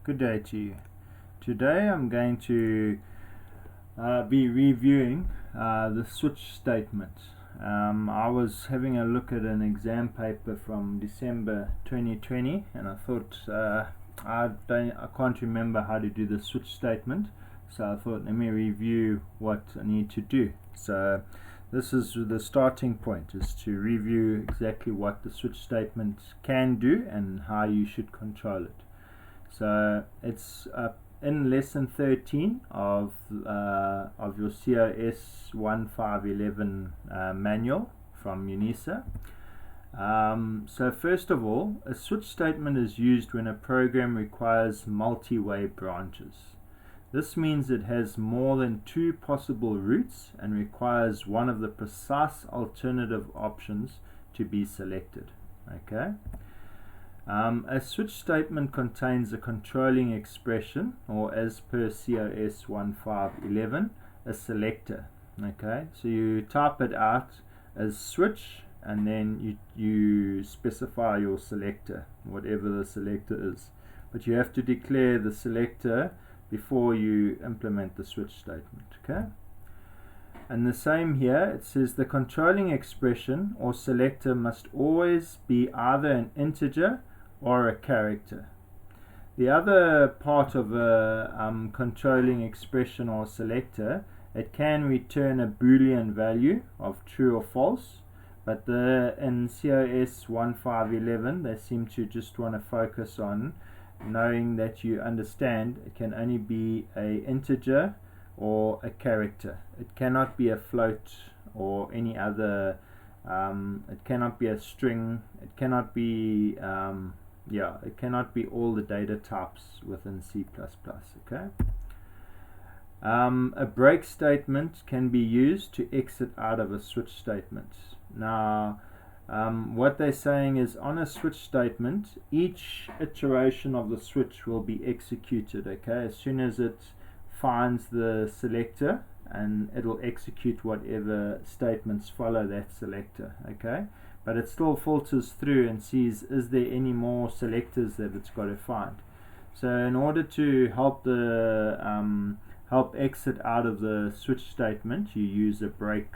Good day to you. Today I'm going to be reviewing the switch statement. I was having a look at an exam paper from December 2020 and I thought I can't remember how to do the switch statement, so I thought let me review what I need to do. So this is the starting point, is to review exactly what the switch statement can do and how you should control it. So it's in lesson 13 of your COS1511 manual from UNISA. So first of all, a switch statement is used when a program requires multi-way branches. This means it has more than two possible routes and requires one of the precise alternative options to be selected. Okay. A switch statement contains a controlling expression, or as per COS1511, a selector. Okay, so you type it out as switch and then you specify your selector, whatever the selector is. But you have to declare the selector before you implement the switch statement. Okay. And the same here, it says the controlling expression or selector must always be either an integer or a character. The other part of a controlling expression or selector, it can return a Boolean value of true or false, but in COS1511 they seem to just want to focus on knowing that you understand it can only be a integer or a character. It cannot be a float or any other, it cannot be a string, it cannot be it cannot be all the data types within C++. Okay. A break statement can be used to exit out of a switch statement. Now what they're saying is, on a switch statement, each iteration of the switch will be executed, okay, as soon as it finds the selector, and it'll execute whatever statements follow that selector, okay, but it still filters through and sees, is there any more selectors that it's got to find. So in order to help the help exit out of the switch statement, you use a break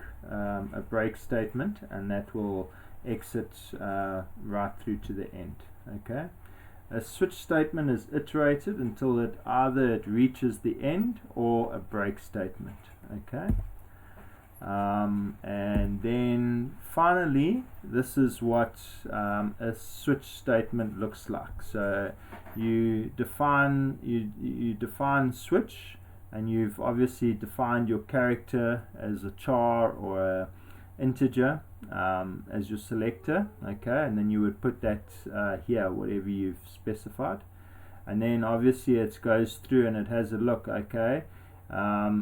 statement, and that will exit right through to the end. Okay. A switch statement is iterated until it either reaches the end or a break statement. Okay. And then finally, this is what a switch statement looks like. So you define switch, and you've obviously defined your character as a char or a integer as your selector, okay, and then you would put that here, whatever you've specified, and then obviously it goes through and it has a look, okay,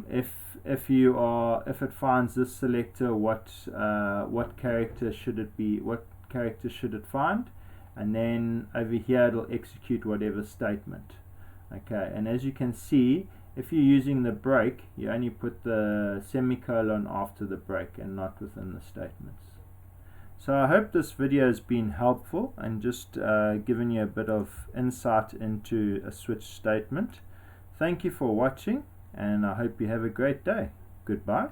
if it finds this selector, what character should it be, what character should it find, and then over here it'll execute whatever statement. Okay, and as you can see, if you're using the break, you only put the semicolon after the break and not within the statements. So I hope this video has been helpful and just given you a bit of insight into a switch statement. Thank you for watching, and I hope you have a great day. Goodbye.